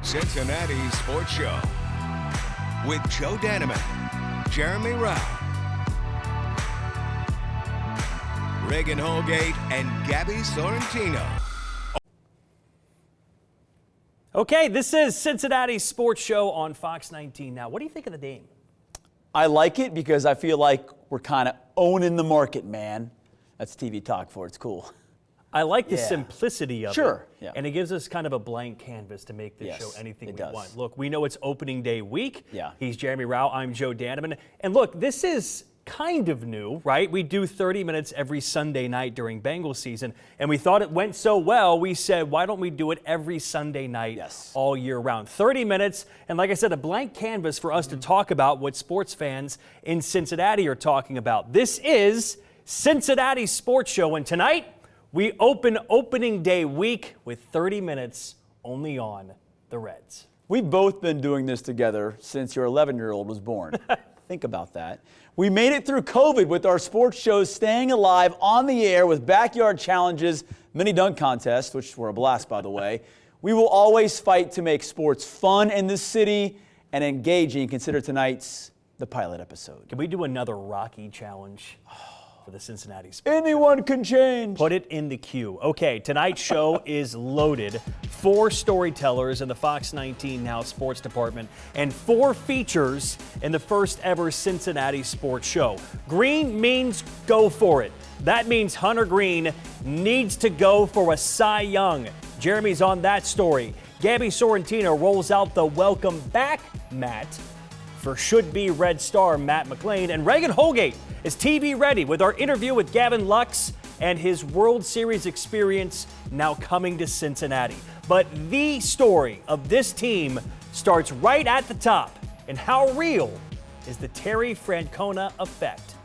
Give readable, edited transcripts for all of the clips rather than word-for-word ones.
Cincinnati Sports Show with Joe Danneman, Jeremy Rao, Reagan Holgate, and Gabby Sorrentino. Okay, this is Cincinnati Sports Show on Fox 19 Now. What do you think of the name? I like it because I feel like we're kind of owning the market, man. That's TV talk for it. It's cool. I like the simplicity of it. Sure. Yeah. And it gives us kind of a blank canvas to make this show anything we want. Look, we know it's opening day week. Yeah. He's Jeremy Rao. I'm Joe Danneman. And look, this is kind of new, right? We do 30 minutes every Sunday night during Bengals season. And we thought it went so well, we said, why don't we do it every Sunday night all year round? 30 minutes. And like I said, a blank canvas for us to talk about what sports fans in Cincinnati are talking about. This is Cincinnati Sports Show. And tonight, we open opening day week with 30 minutes only on the Reds. We've both been doing this together since your 11-year-old was born. Think about that. We made it through COVID with our sports shows staying alive on the air with backyard challenges, mini dunk contests, which were a blast, by the way. We will always fight to make sports fun in this city and engaging. Consider tonight's the pilot episode. Can we do another Rocky challenge for the Cincinnati Sports? Anyone can change. Put it in the queue. Okay, tonight's show is loaded. 4 storytellers in the Fox 19 Now Sports Department and 4 features in the first ever Cincinnati Sports Show. Greene means go for it. That means Hunter Greene needs to go for a Cy Young. Jeremy's on that story. Gabby Sorrentino rolls out the welcome back mat for should-be Red star Matt McLain. And Reagan Holgate is TV ready with our interview with Gavin Lux and his World Series experience now coming to Cincinnati. But the story of this team starts right at the top. And how real is the Terry Francona effect?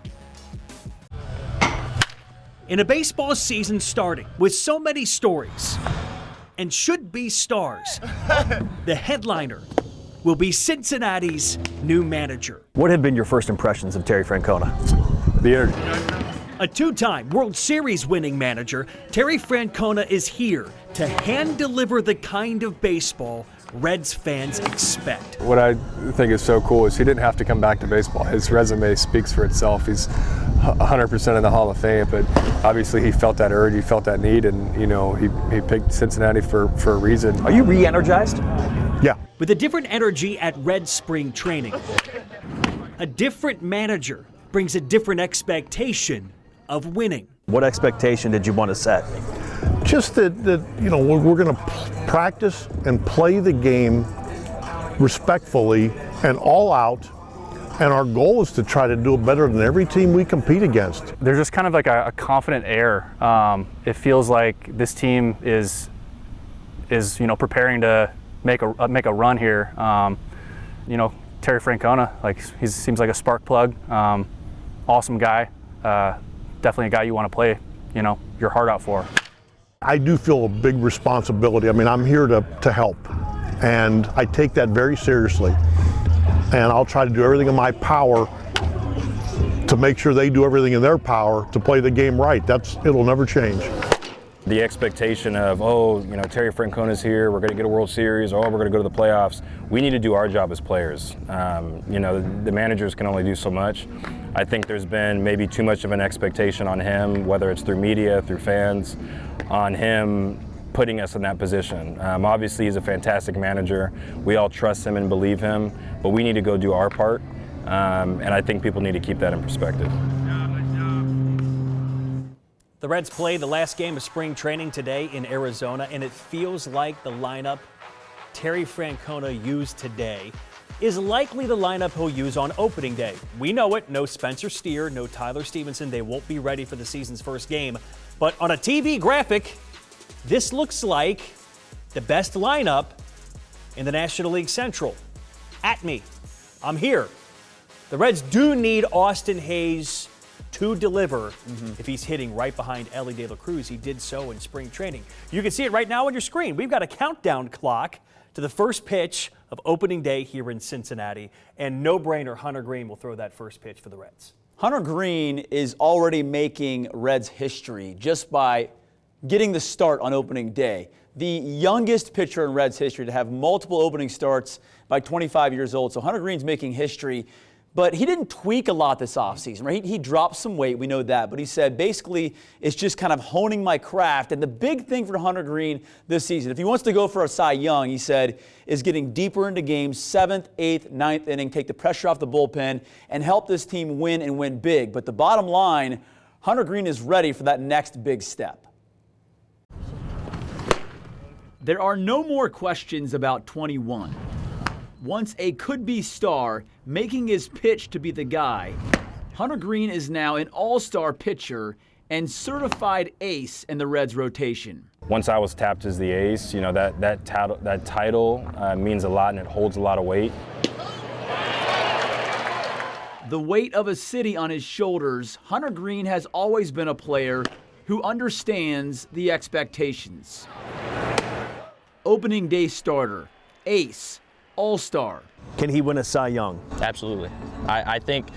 In a baseball season starting with so many stories and should-be stars, the headliner will be Cincinnati's new manager. What have been your first impressions of Terry Francona? The energy. A 2-time World Series winning manager, Terry Francona is here to hand-deliver the kind of baseball Reds fans expect. What I think is so cool is he didn't have to come back to baseball. His resume speaks for itself. He's 100% in the Hall of Fame, but obviously he felt that urge, he felt that need, and he picked Cincinnati for a reason. Are you re-energized? Yeah. With a different energy at Red spring training, a different manager brings a different expectation of winning. What expectation did you want to set? Just that we're going to practice and play the game respectfully and all out, and our goal is to try to do it better than every team we compete against. There's just kind of like a confident air. It feels like this team is preparing to make a run here. Terry Francona, he seems like a spark plug. Awesome guy. Definitely a guy you want to play, your heart out for. I do feel a big responsibility. I mean, I'm here to help, and I take that very seriously. And I'll try to do everything in my power to make sure they do everything in their power to play the game right. It'll never change. The expectation of, Terry Francona's here, we're going to get a World Series, we're going to go to the playoffs. We need to do our job as players. The managers can only do so much. I think there's been maybe too much of an expectation on him, whether it's through media, through fans, on him putting us in that position. Obviously, he's a fantastic manager. We all trust him and believe him, but we need to go do our part, and I think people need to keep that in perspective. The Reds play the last game of spring training today in Arizona, and it feels like the lineup Terry Francona used today is likely the lineup he'll use on opening day. We know it. No Spencer Steer, no Tyler Stevenson. They won't be ready for the season's first game. But on a TV graphic, this looks like the best lineup in the National League Central. At me. I'm here. The Reds do need Austin Hayes to deliver if he's hitting right behind Elly De La Cruz. He did so in spring training. You can see it right now on your screen. We've got a countdown clock to the first pitch of opening day here in Cincinnati, and no-brainer, Hunter Greene will throw that first pitch for the Reds. Hunter Greene is already making Reds history just by getting the start on opening day. the youngest pitcher in Reds history to have multiple opening starts by 25 years old. So Hunter Greene's making history. But he didn't tweak a lot this offseason, right? He dropped some weight, we know that. But he said, basically, it's just kind of honing my craft. And the big thing for Hunter Greene this season, if he wants to go for a Cy Young, he said, is getting deeper into games, 7th, 8th, 9th inning, take the pressure off the bullpen, and help this team win and win big. But the bottom line, Hunter Greene is ready for that next big step. There are no more questions about 21. Once a could-be star making his pitch to be the guy, Hunter Greene is now an all-star pitcher and certified ace in the Reds rotation. Once I was tapped as the ace, you know, that title means a lot and it holds a lot of weight. The weight of a city on his shoulders, Hunter Greene has always been a player who understands the expectations. Opening day starter, ace, all-star. Can he win a Cy Young? Absolutely. I think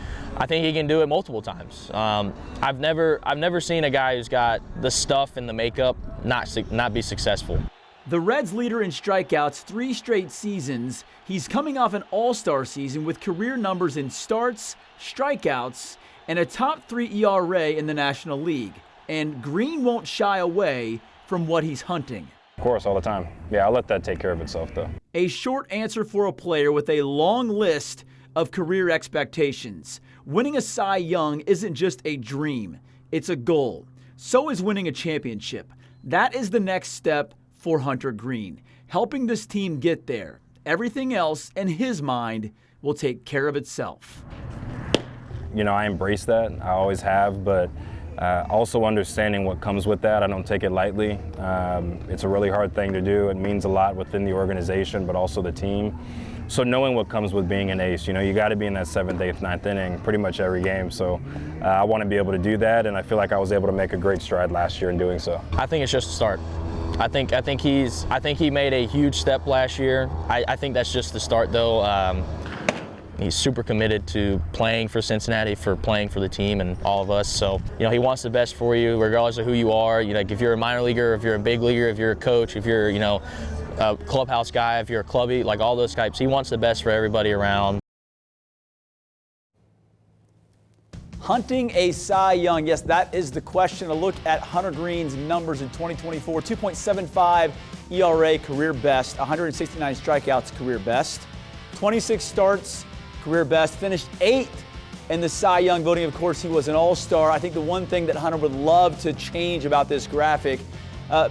he can do it multiple times. I've never seen a guy who's got the stuff and the makeup not be successful. The Reds' leader in strikeouts 3 straight seasons. He's coming off an all-star season with career numbers in starts, strikeouts, and a top 3 ERA in the National League. And Greene won't shy away from what he's hunting. Of course, all the time. Yeah, I'll let that take care of itself, though. A short answer for a player with a long list of career expectations. Winning a Cy Young isn't just a dream, it's a goal. So is winning a championship. That is the next step for Hunter Greene, helping this team get there. Everything else, in his mind, will take care of itself. You know, I embrace that. I always have, but also understanding what comes with that, I don't take it lightly. It's a really hard thing to do. It means a lot within the organization, but also the team. So knowing what comes with being an ace, you know, you got to be in that 7th, 8th, 9th inning pretty much every game. So I want to be able to do that, and I feel like I was able to make a great stride last year in doing so. I think it's just a start. I think he made a huge step last year. I think that's just the start, though. He's super committed to playing for Cincinnati, for playing for the team and all of us. So, you know, he wants the best for you, regardless of who you are. You know, like if you're a minor leaguer, if you're a big leaguer, if you're a coach, if you're, you know, a clubhouse guy, if you're a clubby, like all those types, he wants the best for everybody around. Hunting a Cy Young, yes, that is the question. A look at Hunter Greene's numbers in 2024, 2.75 ERA, career best, 169 strikeouts, career best, 26 starts, career best, finished 8th in the Cy Young voting. Of course, he was an all-star. I think the one thing that Hunter would love to change about this graphic,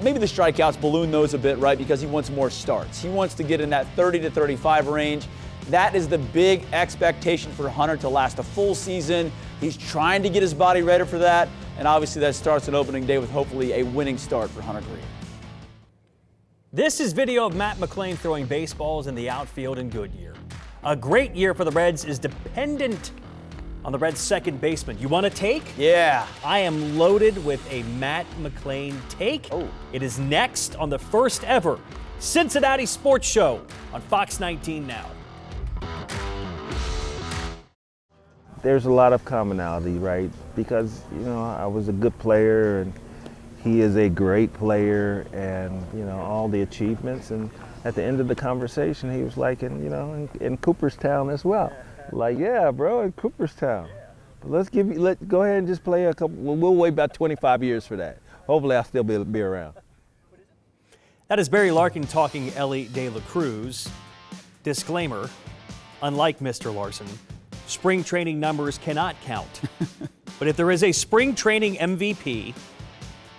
maybe the strikeouts, balloon those a bit, right, because he wants more starts. He wants to get in that 30 to 35 range. That is the big expectation for Hunter, to last a full season. He's trying to get his body ready for that, and obviously that starts on opening day with hopefully a winning start for Hunter Greene. This is video of Matt McLain throwing baseballs in the outfield in Goodyear. A great year for the Reds is dependent on the Reds' second baseman. You want a take? Yeah. I am loaded with a Matt McLain take. Oh. It is next on the first ever Cincinnati Sports Show on Fox 19 Now. There's a lot of commonality, right? Because, you know, I was a good player and he is a great player, and, you know, all the achievements. And at the end of the conversation, he was like, in Cooperstown as well. Like, yeah, bro, in Cooperstown. But go ahead and just play a couple. We'll wait about 25 years for that. Hopefully I'll still be around. That is Barry Larkin talking Elly De La Cruz. Disclaimer, unlike Mr. Larson, spring training numbers cannot count. But if there is a spring training MVP,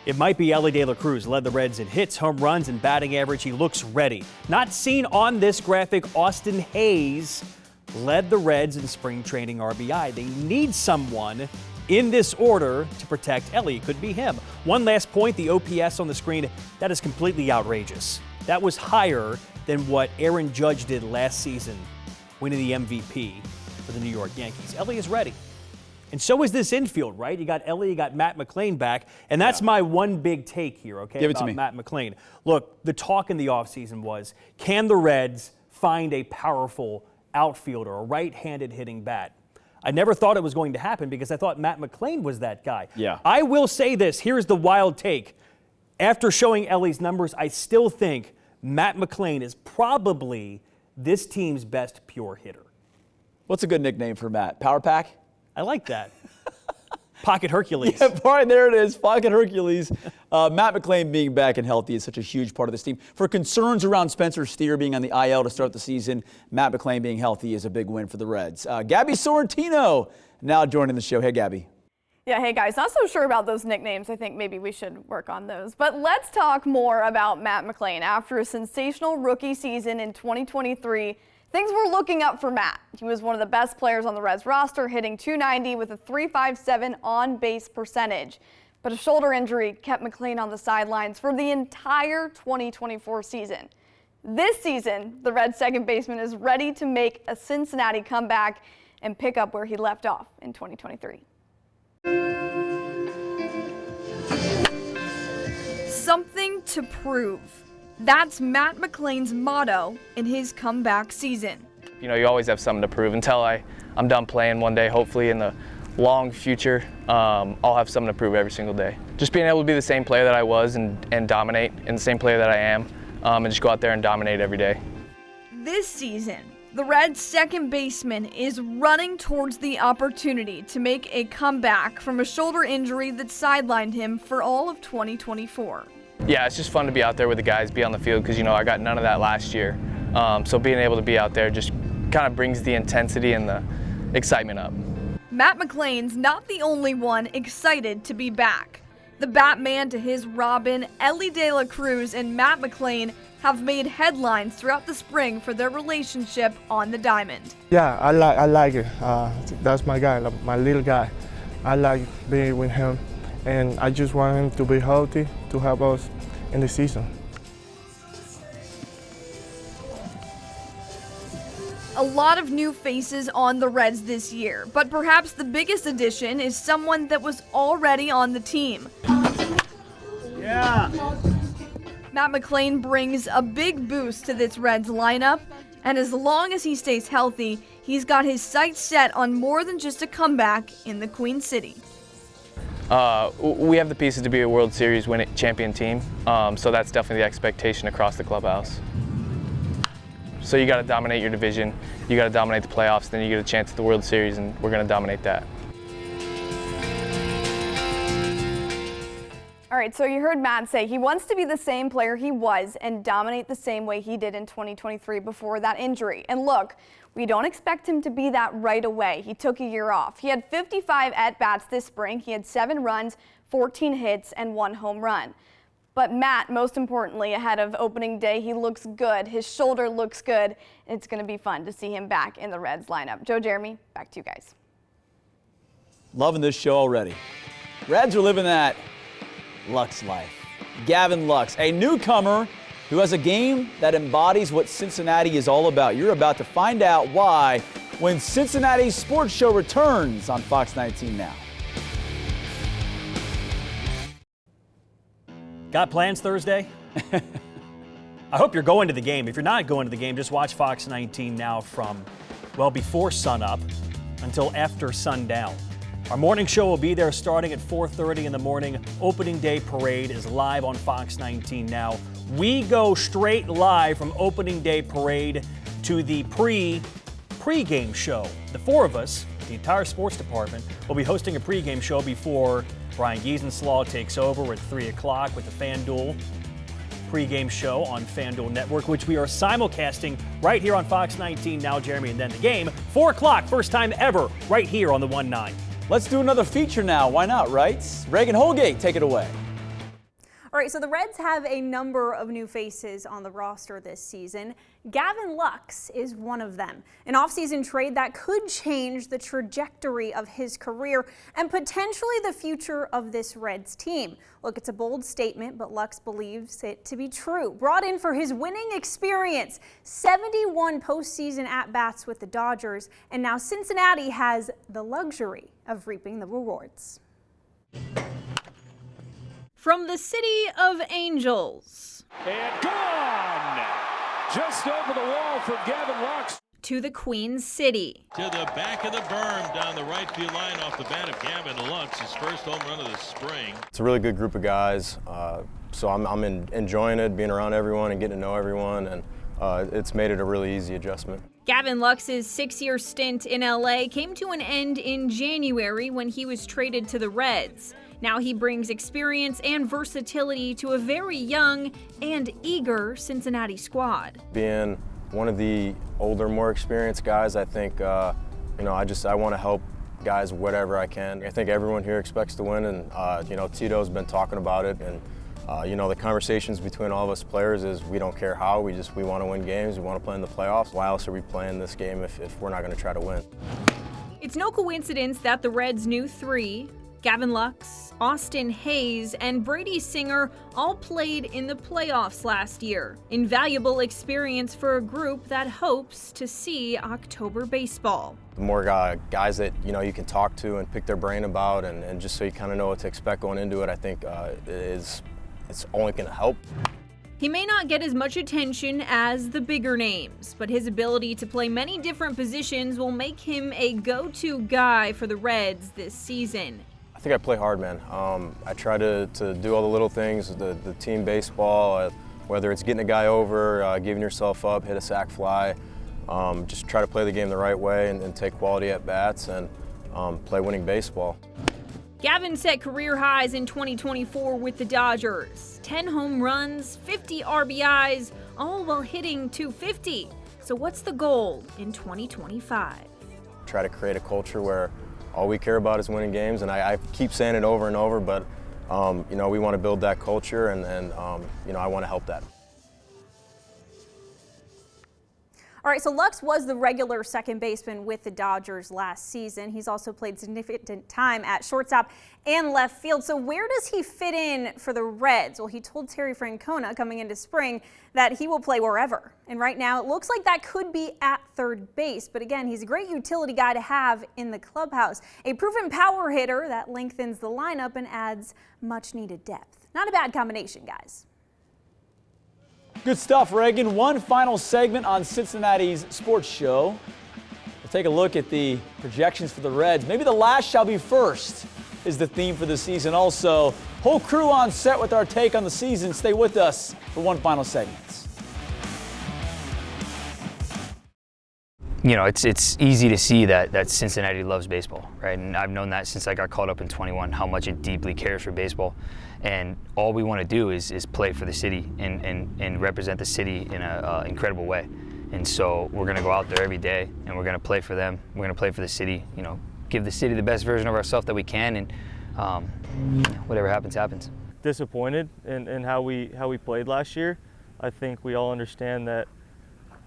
it might be Elly De La Cruz. Led the Reds in hits, home runs, and batting average. He looks ready. Not seen on this graphic, Austin Hayes led the Reds in spring training RBI. They need someone in this order to protect Elly. It could be him. One last point, the OPS on the screen, that is completely outrageous. That was higher than what Aaron Judge did last season, winning the MVP for the New York Yankees. Elly is ready. And so is this infield, right? You got Elly, you got Matt McLain back, and that's my one big take here, okay? Give it to me. Matt McLain. Look, the talk in the offseason was, can the Reds find a powerful outfielder, a right-handed hitting bat? I never thought it was going to happen because I thought Matt McLain was that guy. Yeah. I will say this, here's the wild take. After showing Elly's numbers, I still think Matt McLain is probably this team's best pure hitter. What's a good nickname for Matt? Power Pack? I like that. Pocket Hercules. Yeah, right, there it is, Pocket Hercules. Matt McLain being back and healthy is such a huge part of this team. For concerns around Spencer Steer being on the IL to start the season, Matt McLain being healthy is a big win for the Reds. Gabby Sorrentino now joining the show. Hey, Gabby. Yeah, hey guys, not so sure about those nicknames. I think maybe we should work on those. But let's talk more about Matt McLain. After a sensational rookie season in 2023, things were looking up for Matt. He was one of the best players on the Reds roster, hitting .290 with a .357 on-base percentage. But a shoulder injury kept McLain on the sidelines for the entire 2024 season. This season, the Reds second baseman is ready to make a Cincinnati comeback and pick up where he left off in 2023. Something to prove. That's Matt McLain's motto in his comeback season. You know, you always have something to prove until I'm done playing one day. Hopefully in the long future, I'll have something to prove every single day. Just being able to be the same player that I was and dominate, and the same player that I am, and just go out there and dominate every day. This season, the Reds second baseman is running towards the opportunity to make a comeback from a shoulder injury that sidelined him for all of 2024. Yeah, it's just fun to be out there with the guys, be on the field, because, you know, I got none of that last year. So being able to be out there just kind of brings the intensity and the excitement up. Matt McLain's not the only one excited to be back. The Batman to his Robin, Elly De La Cruz and Matt McLain have made headlines throughout the spring for their relationship on the diamond. Yeah, I like it. That's my guy, my little guy. I like being with him, and I just want him to be healthy to help us in the season. A lot of new faces on the Reds this year, but perhaps the biggest addition is someone that was already on the team. Yeah. Matt McLain brings a big boost to this Reds lineup, and as long as he stays healthy, he's got his sights set on more than just a comeback in the Queen City. We have the pieces to be a World Series winning champion team, so that's definitely the expectation across the clubhouse. So you got to dominate your division, you got to dominate the playoffs, then you get a chance at the World Series, and we're going to dominate that. All right, so you heard Matt say he wants to be the same player he was and dominate the same way he did in 2023 before that injury. And look, we don't expect him to be that right away. He took a year off. He had 55 at-bats this spring. He had 7 runs, 14 hits, and 1 home run. But Matt, most importantly, ahead of opening day, he looks good. His shoulder looks good. And it's going to be fun to see him back in the Reds lineup. Joe, Jeremy, back to you guys. Loving this show already. Reds are living that Lux life. Gavin Lux, a newcomer who has a game that embodies what Cincinnati is all about. You're about to find out why when Cincinnati's sports show returns on Fox 19 Now. Got plans Thursday? I hope you're going to the game. If you're not going to the game, just watch Fox 19 Now from, well, before sunup until after sundown. Our morning show will be there starting at 4:30 in the morning. Opening day parade is live on Fox 19 Now. We go straight live from opening day parade to the pre-game show. The 4 of us, the entire sports department, will be hosting a pre-game show before Brian Giesenslaw takes over at 3 o'clock with the FanDuel pre-game show on FanDuel Network, which we are simulcasting right here on Fox 19 Now, Jeremy, and then the game. 4 o'clock, first time ever, right here on the 1-9. Let's do another feature now. Why not, right? Reagan Holgate, take it away. All right, so the Reds have a number of new faces on the roster this season. Gavin Lux is one of them. An offseason trade that could change the trajectory of his career and potentially the future of this Reds team. Look, it's a bold statement, but Lux believes it to be true. Brought in for his winning experience, 71 postseason at-bats with the Dodgers, and now Cincinnati has the luxury of reaping the rewards. From the City of Angels. And gone! Just over the wall from Gavin Lux. To the Queen City. To the back of the berm down the right field line off the bat of Gavin Lux, his first home run of the spring. It's a really good group of guys. So I'm enjoying it, being around everyone and getting to know everyone, and it's made it a really easy adjustment. Gavin Lux's 6-year stint in LA came to an end in January when he was traded to the Reds. Now he brings experience and versatility to a very young and eager Cincinnati squad. Being one of the older, more experienced guys, I think, I want to help guys whatever I can. I think everyone here expects to win, and, Tito's been talking about it, and, the conversations between all of us players is we don't care how, we want to win games, we want to play in the playoffs. Why else are we playing this game if we're not going to try to win? It's no coincidence that the Reds' new three, Gavin Lux, Austin Hayes, and Brady Singer all played in the playoffs last year. Invaluable experience for a group that hopes to see October baseball. The more guys that you can talk to and pick their brain about, and just so you kind of know what to expect going into it, I think it's only going to help. He may not get as much attention as the bigger names, but his ability to play many different positions will make him a go-to guy for the Reds this season. I think I play hard, man. I try to do all the little things, the team baseball, whether it's getting a guy over, giving yourself up, hit a sac fly, just try to play the game the right way and take quality at bats and play winning baseball. Gavin set career highs in 2024 with the Dodgers. 10 home runs, 50 RBIs, all while hitting .250. So what's the goal in 2025? Try to create a culture where all we care about is winning games, and I keep saying it over and over, but we want to build that culture, and I want to help that. All right, so Lux was the regular second baseman with the Dodgers last season. He's also played significant time at shortstop and left field. So where does he fit in for the Reds? Well, he told Terry Francona coming into spring that he will play wherever. And right now it looks like that could be at third base. But again, he's a great utility guy to have in the clubhouse. A proven power hitter that lengthens the lineup and adds much needed depth. Not a bad combination, guys. Good stuff, Reagan. One final segment on Cincinnati's sports show. We'll take a look at the projections for the Reds. Maybe the last shall be first is the theme for the season. Also, whole crew on set with our take on the season. Stay with us for one final segment. It's easy to see that Cincinnati loves baseball, right? And I've known that since I got called up in 21, how much it deeply cares for baseball. And all we want to do is play for the city and represent the city in an incredible way. And so we're going to go out there every day and we're going to play for them. We're going to play for the city, give the city the best version of ourselves that we can, and whatever happens, happens. Disappointed in how we played last year. I think we all understand that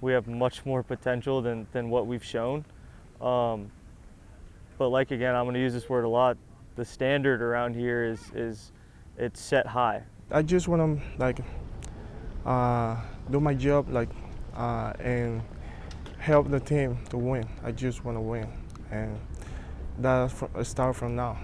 we have much more potential than what we've shown. But again, I'm going to use this word a lot. The standard around here is it's set high. I just want to do my job and help the team to win. I just want to win, and that's start from now.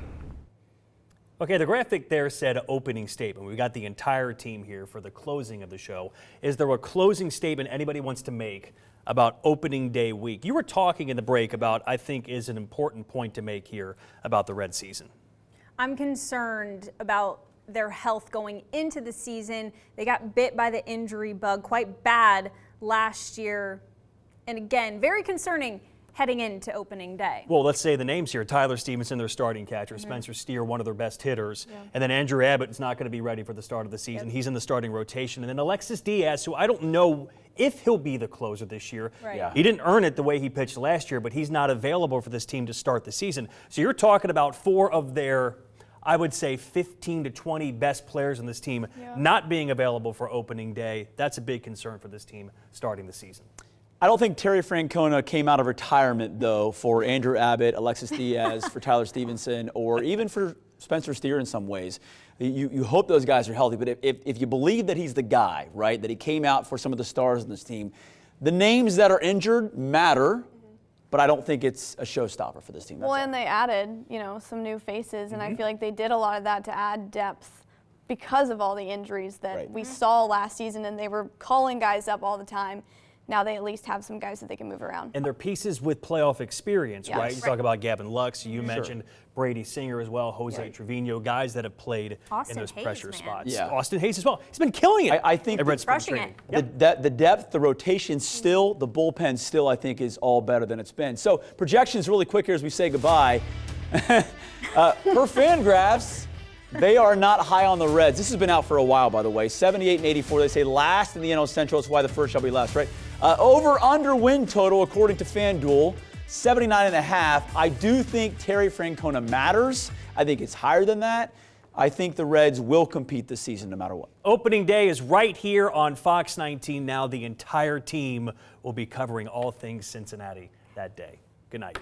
Okay, the graphic there said opening statement. We've got the entire team here for the closing of the show. Is there a closing statement anybody wants to make about opening day week? You were talking in the break about, I think, is an important point to make here about the Red season. I'm concerned about their health going into the season. They got bit by the injury bug quite bad last year. And again, very concerning heading into opening day. Well, let's say the names here. Tyler Stevenson, their starting catcher. Spencer Steer, one of their best hitters. Yeah. And then Andrew Abbott is not going to be ready for the start of the season. Yep. He's in the starting rotation. And then Alexis Diaz, who I don't know if he'll be the closer this year. Right. Yeah. He didn't earn it the way he pitched last year, but he's not available for this team to start the season. So you're talking about 4 of their, I would say, 15 to 20 best players in this team not being available for opening day. That's a big concern for this team starting the season. I don't think Terry Francona came out of retirement, though, for Andrew Abbott, Alexis Diaz, for Tyler Stevenson, or even for Spencer Steer in some ways. You hope those guys are healthy, but if you believe that he's the guy, right, that he came out for some of the stars in this team, the names that are injured matter, but I don't think it's a showstopper for this team. Well, and they added, some new faces, and I feel like they did a lot of that to add depth because of all the injuries that we saw last season, and they were calling guys up all the time now they at least have some guys that they can move around. And they're pieces with playoff experience, Yes. right? You talk about Gavin Lux. You mentioned Brady Singer as well, Jose Trevino, guys that have played in those pressure spots. Yeah. Austin Hayes as well. He's been killing it. I think the depth, the rotation still, the bullpen still, I think, is all better than it's been. So projections really quick here as we say goodbye. Per Fangraphs, they are not high on the Reds. This has been out for a while, by the way. 78 and 84. They say last in the NL Central. That's why the first shall be last, right? Over/under win total, according to FanDuel, 79.5. I do think Terry Francona matters. I think it's higher than that. I think the Reds will compete this season no matter what. Opening day is right here on Fox 19 Now. The entire team will be covering all things Cincinnati that day. Good night.